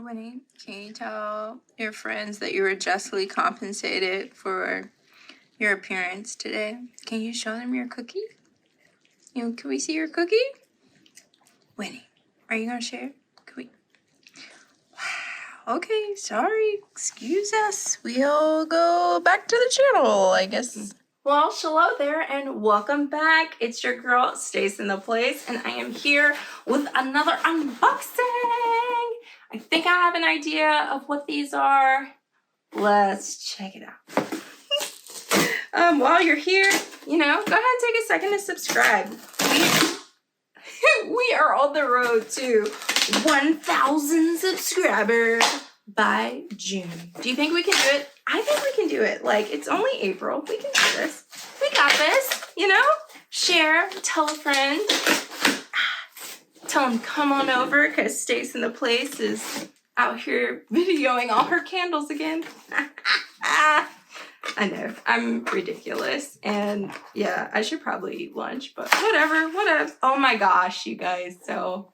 Winnie, can you tell your friends that you were justly compensated for your appearance today? Can you show them your cookie? Can we see your cookie? Winnie, are you gonna share? Can we? Wow. Okay, sorry. Excuse us. We'll go back to the channel, I guess. Well, hello there and welcome back. It's your girl, Stace in the Place, and I am here with another unboxing. I think I have an idea of what these are. Let's check it out. While you're here, go ahead and take a second to subscribe. We are on the road to 1,000 subscribers by June. Do you think we can do it? I think we can do it. Like, it's only April. We can do this. We got this, Share, tell a friend. Tell them come on over because Stace in the Place is out here videoing all her candles again. I know, I'm ridiculous. And yeah, I should probably eat lunch, but whatever. Oh my gosh, you guys. So,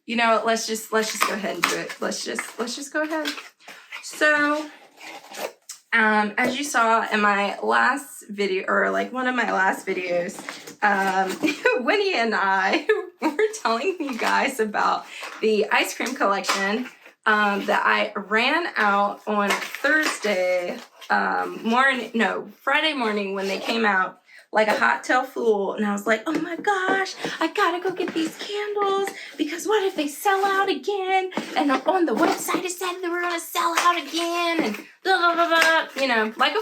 let's just go ahead and do it. Let's just go ahead. So, as you saw in my last video, or like one of my last videos, Winnie and I were telling you guys about the ice cream collection that I ran out on Friday morning when they came out, like a hot tail fool. And I was like, oh my gosh, I gotta go get these candles because what if they sell out again? And on the website it said they were gonna sell out again and blah, blah, blah, blah. Like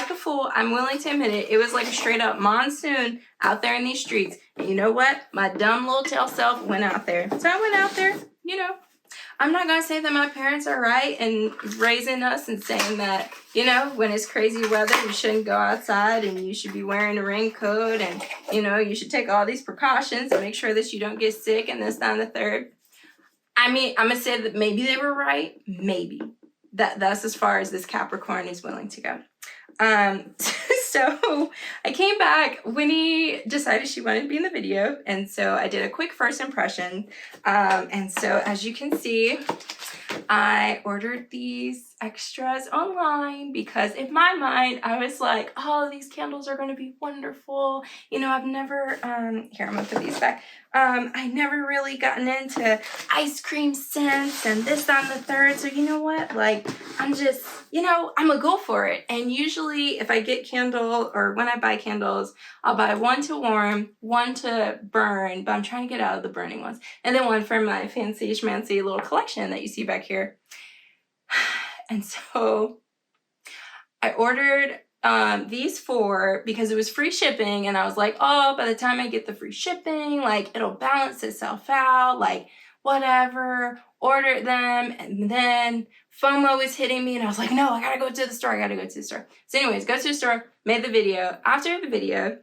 a fool. I'm willing to admit it. It was like a straight up monsoon out there in these streets. And you know what? My dumb little tail self went out there. So I went out there, I'm not going to say that my parents are right in raising us and saying that, when it's crazy weather, you shouldn't go outside and you should be wearing a raincoat and, you should take all these precautions and make sure that you don't get sick and this, that, and the third. I mean, I'm going to say that maybe they were right. Maybe. That's as far as this Capricorn is willing to go. So I came back. Winnie decided she wanted to be in the video, and so I did a quick first impression. And so as you can see, I ordered these extras online because in my mind I was like, oh, these candles are going to be wonderful. I've never here, I'm gonna put these back. I never really gotten into ice cream scents and this, that, and the third. So you know what? Like, I'm just, I'm a go for it. And usually if I get candle or when I buy candles, I'll buy one to warm, one to burn, but I'm trying to get out of the burning ones. And then one for my fancy schmancy little collection that you see back here. And so I ordered these four because it was free shipping, and I was like, oh, by the time I get the free shipping, like, it'll balance itself out, like, whatever. Ordered them, and then FOMO was hitting me, and I was like, no, I gotta go to the store. So anyways, go to the store, made the video. After the video,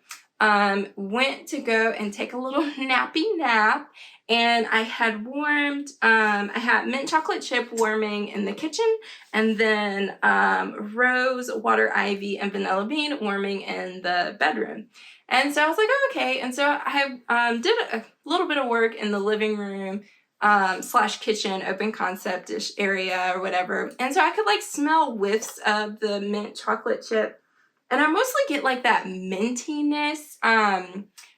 went to go and take a little nappy nap, and I had warmed, I had mint chocolate chip warming in the kitchen, and then rose, water ivy, and vanilla bean warming in the bedroom. And so I was like, oh, okay. And so I did a little bit of work in the living room / kitchen, open concept-ish area or whatever. And so I could like smell whiffs of the mint chocolate chip. And I mostly get like that mintiness.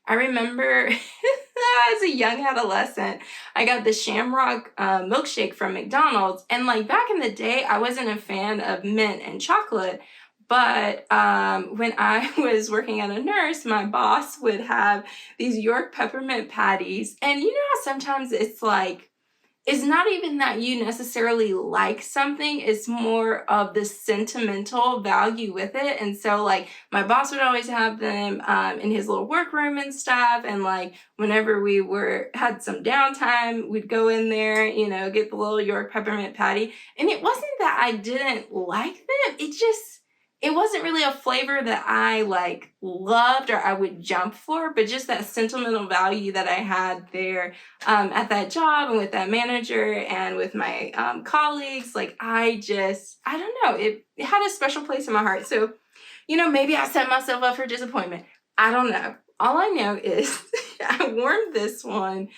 I remember as a young adolescent, I got the Shamrock milkshake from McDonald's. And like back in the day, I wasn't a fan of mint and chocolate. But when I was working as a nurse, my boss would have these York peppermint patties. And you know how sometimes it's like, it's not even that you necessarily like something, it's more of the sentimental value with it. And so like my boss would always have them in his little workroom and stuff. And like whenever we had some downtime, we'd go in there, get the little York peppermint patty. And it wasn't that I didn't like them, it wasn't really a flavor that I like loved or I would jump for, but just that sentimental value that I had there at that job and with that manager and with my colleagues. Like I don't know, it had a special place in my heart. So, maybe I set myself up for disappointment. I don't know. All I know is I warmed this one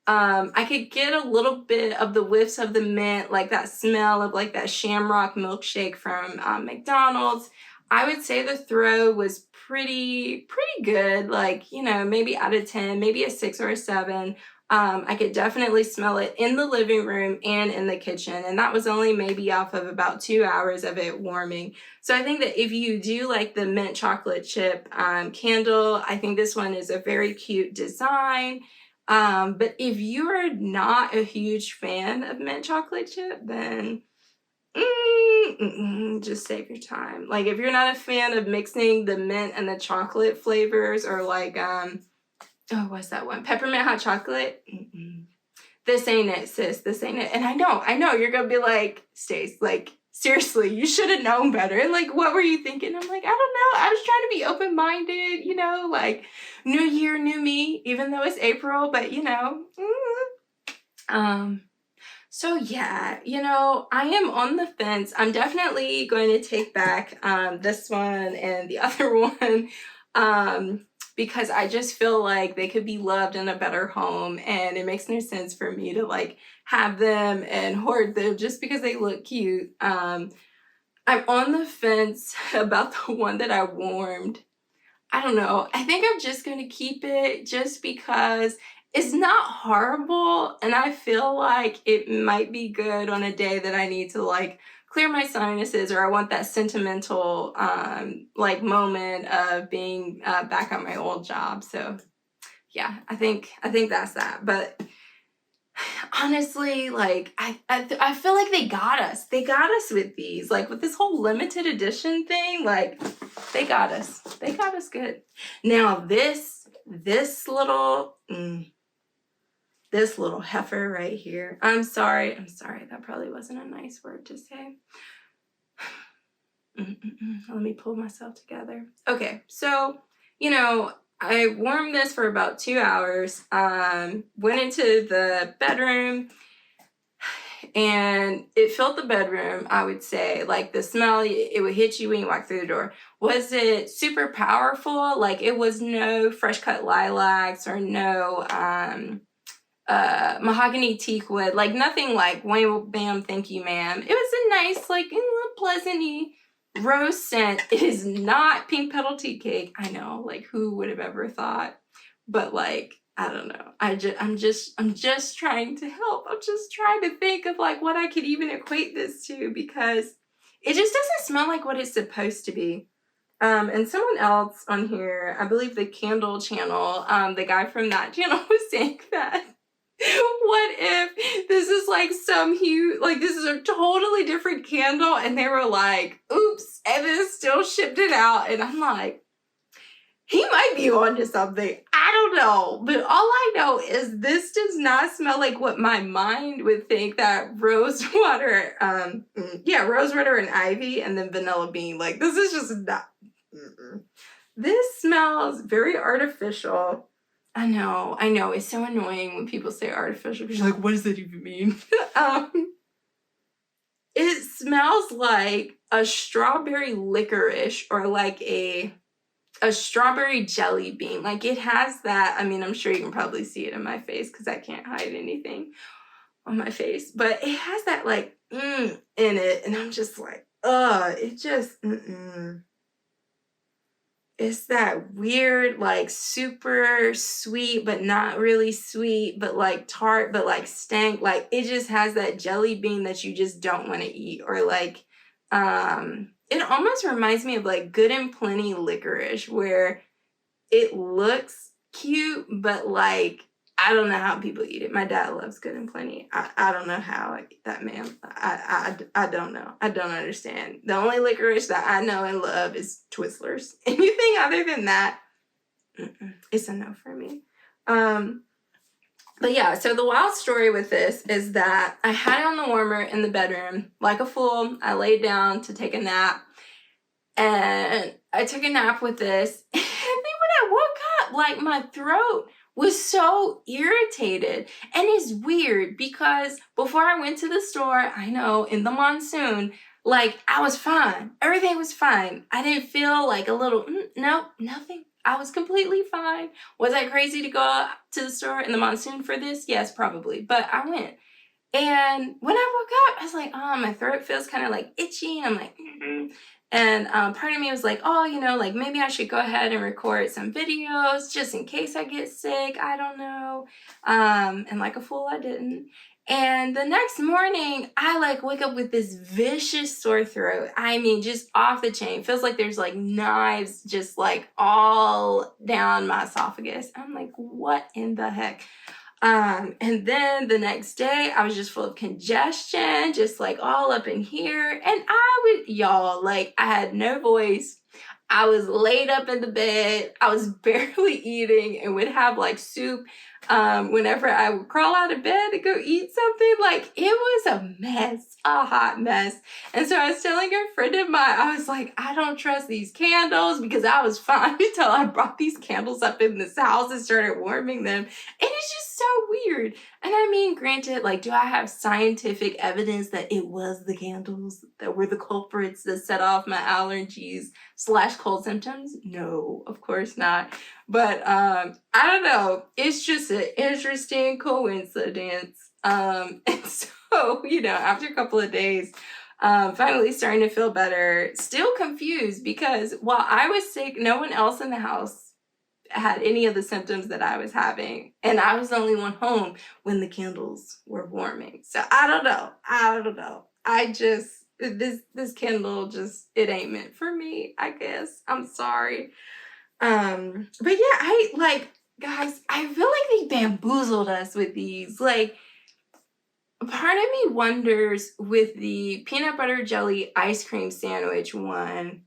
I could get a little bit of the whiffs of the mint, like that smell of like that shamrock milkshake from McDonald's. I would say the throw was pretty good, like, you know, maybe out of 10, maybe a 6 or a 7. I could definitely smell it in the living room and in the kitchen, and that was only maybe off of about 2 hours of it warming. So I think that if you do like the mint chocolate chip candle, I think this one is a very cute design. But if you are not a huge fan of mint chocolate chip, then just save your time. Like, if you're not a fan of mixing the mint and the chocolate flavors, or like oh, what's that one? Peppermint hot chocolate. This ain't it, sis. This ain't it. And I know you're gonna be like, Stace, like, seriously, you should have known better. Like, what were you thinking? I'm like, I don't know. I was trying to be open-minded, you know, like, new year, new me, even though it's April, but you know. So yeah, you know, I am on the fence. I'm definitely going to take back this one and the other one, because I just feel like they could be loved in a better home, and it makes no sense for me to like have them and hoard them just because they look cute. I'm on the fence about the one that I warmed. I don't know. I think I'm just going to keep it just because it's not horrible, and I feel like it might be good on a day that I need to like clear my sinuses, or I want that sentimental like moment of being back at my old job. So yeah, I think that's that. But honestly, like I feel like they got us. They got us with these, like with this whole limited edition thing. Like they got us. They got us good. Now this little this little heifer right here. I'm sorry. That probably wasn't a nice word to say. Let me pull myself together. Okay, so, you know, I warmed this for about 2 hours, went into the bedroom, and it filled the bedroom, I would say. Like, the smell, it would hit you when you walk through the door. Was it super powerful? Like, it was no fresh cut lilacs or no mahogany teak wood, like nothing like wham bam thank you ma'am. It was a nice, like, pleasant-y rose scent. It is not pink petal tea cake. I know, like, who would have ever thought? But like, I don't know. I'm just trying to help. I'm just trying to think of like what I could even equate this to, because it just doesn't smell like what it's supposed to be. And someone else on here, I believe the Candle channel, the guy from that channel was saying that what if this is like some huge, like this is a totally different candle, and they were like, oops, and then still shipped it out. And I'm like, he might be onto something. I don't know. But all I know is this does not smell like what my mind would think that rose water, rose water and ivy and then vanilla bean. Like, this is just not. This smells very artificial. I know. It's so annoying when people say artificial, because you're like, what does that even mean? It smells like a strawberry licorice, or like a strawberry jelly bean. Like, it has that. I mean, I'm sure you can probably see it in my face because I can't hide anything on my face. But it has that, like, in it. And I'm just like, it just, It's that weird, like, super sweet, but not really sweet, but like tart, but like stank. Like, it just has that jelly bean that you just don't want to eat. Or like, it almost reminds me of like Good and Plenty licorice, where it looks cute, but like, I don't know how people eat it. My dad loves Good and Plenty. I don't know how that man. I don't know. I don't understand. The only licorice that I know and love is Twizzlers. Anything other than that, it's a no for me. But yeah, so the wild story with this is that I had it on the warmer in the bedroom. Like a fool, I laid down to take a nap. And I took a nap with this. And then when I woke up, like, my throat was so irritated. And it's weird because before I went to the store, I know, in the monsoon, like, I was fine. Everything was fine. I didn't feel like a little, nope, nothing. I was completely fine. Was I crazy to go out to the store in the monsoon for this? Yes, probably. But I went. And when I woke up, I was like, oh, my throat feels kind of like itchy. And I'm like, mm-hmm. And part of me was like, oh, like maybe I should go ahead and record some videos just in case I get sick. I don't know. And like a fool, I didn't. And the next morning, I like wake up with this vicious sore throat. I mean, just off the chain. Feels like there's like knives just like all down my esophagus. I'm like, what in the heck? And then the next day I was just full of congestion, just like all up in here. And y'all, like I had no voice. I was laid up in the bed. I was barely eating and would have like soup whenever I would crawl out of bed to go eat something. Like it was a mess, a hot mess. And so I was telling a friend of mine, I was like, I don't trust these candles, because I was fine until I brought these candles up in this house and started warming them. And it's just so weird. And I mean, granted, like, do I have scientific evidence that it was the candles that were the culprits that set off my allergies / cold symptoms? No, of course not. But I don't know. It's just an interesting coincidence. And so, after a couple of days, finally starting to feel better, still confused because while I was sick, no one else in the house had any of the symptoms that I was having. And I was the only one home when the candles were warming. So I don't know. I just, this candle just, it ain't meant for me, I guess. I'm sorry. But yeah, guys, I feel like they bamboozled us with these. Like, part of me wonders with the peanut butter jelly ice cream sandwich one,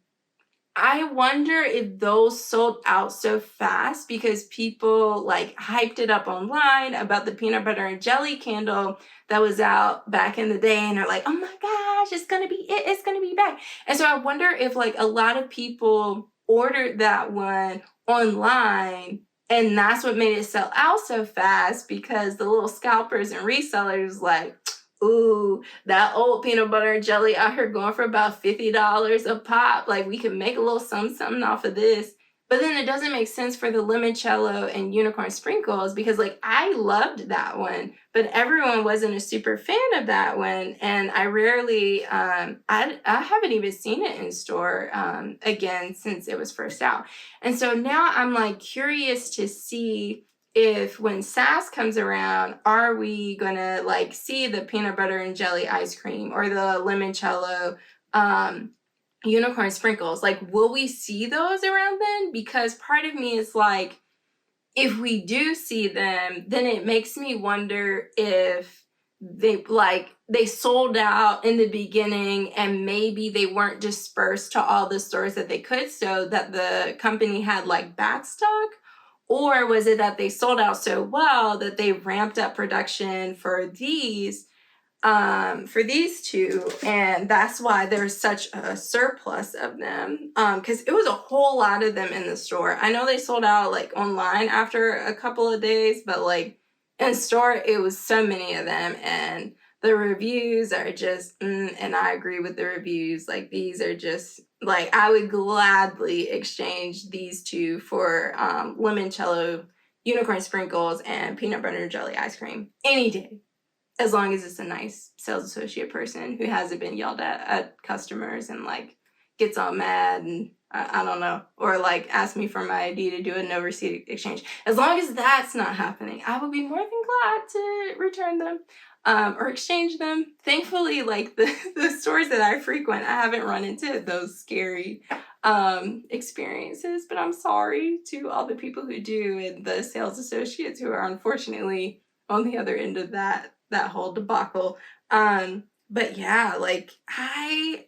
I wonder if those sold out so fast because people like hyped it up online about the peanut butter and jelly candle that was out back in the day, and they're like, oh my gosh, it's gonna be it, it's gonna be back. And so I wonder if like a lot of people ordered that one online, and that's what made it sell out so fast, because the little scalpers and resellers like, ooh, that old peanut butter and jelly out here going for about $50 a pop. Like, we could make a little something off of this. But then it doesn't make sense for the limoncello and unicorn sprinkles, because like I loved that one, but everyone wasn't a super fan of that one. And I rarely, I haven't even seen it in store again since it was first out. And so now I'm like curious to see if when SAS comes around, are we gonna like see the peanut butter and jelly ice cream or the limoncello unicorn sprinkles? Like, will we see those around then? Because part of me is like, if we do see them, then it makes me wonder if they sold out in the beginning and maybe they weren't dispersed to all the stores that they could, so that the company had like back stock. Or was it that they sold out so well that they ramped up production for these two, and that's why there's such a surplus of them, because it was a whole lot of them in the store. I know they sold out like online after a couple of days, but like in store it was so many of them, and the reviews are just and I agree with the reviews. Like, these are just like, I would gladly exchange these two for limoncello unicorn sprinkles and peanut butter and jelly ice cream any day, as long as it's a nice sales associate person who hasn't been yelled at customers and like gets all mad and I don't know, or like ask me for my ID to do a no receipt exchange. As long as that's not happening, I would be more than glad to return them or exchange them. Thankfully, like the stores that I frequent, I haven't run into those scary experiences, but I'm sorry to all the people who do and the sales associates who are unfortunately on the other end of that whole debacle. But yeah, like I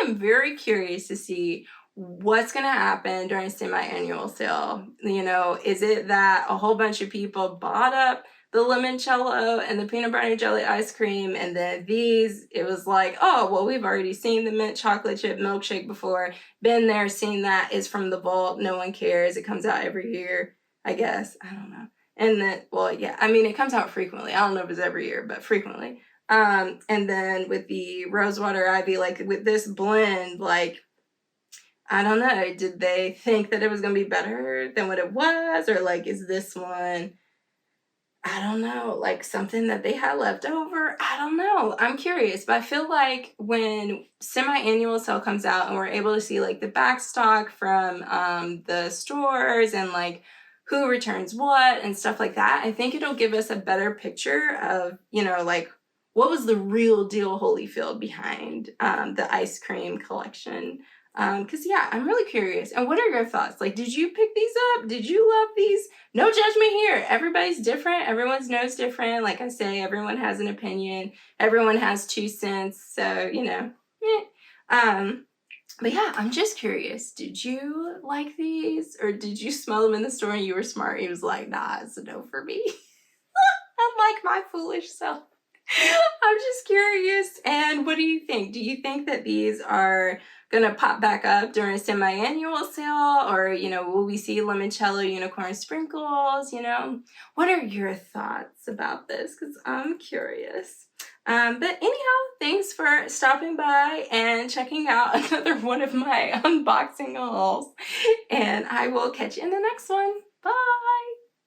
am very curious to see what's going to happen during semi-annual sale. Is it that a whole bunch of people bought up the limoncello and the peanut butter and jelly ice cream, and then it was like, oh, well, we've already seen the mint chocolate chip milkshake before, been there, seen that, is from the vault, no one cares, it comes out every year, I guess, I don't know. And then, well, yeah, I mean, it comes out frequently. I don't know if it's every year, but frequently. And then with the Rosewater Ivy, like with this blend, like, I don't know, did they think that it was gonna be better than what it was? Or like, is this one, I don't know, like something that they had left over? I don't know. I'm curious, but I feel like when semi-annual sale comes out and we're able to see like the back stock from the stores and like who returns what and stuff like that, I think it'll give us a better picture of, you know, like what was the real deal Holyfield behind the ice cream collection. Because yeah, I'm really curious. And what are your thoughts? Like, did you pick these up? Did you love these? No judgment here. Everybody's different. Everyone's nose different. Like I say, everyone has an opinion. Everyone has 2 cents. So, you know. But yeah, I'm just curious. Did you like these? Or did you smell them in the store and you were smart? He was like, nah, it's a no for me. Unlike my foolish self. I'm just curious. And what do you think? Do you think that these are gonna pop back up during a semi-annual sale, or you know, will we see limoncello unicorn sprinkles? You know, what are your thoughts about this? Because I'm curious. But anyhow, thanks for stopping by and checking out another one of my unboxing hauls, and I will catch you in the next one. Bye.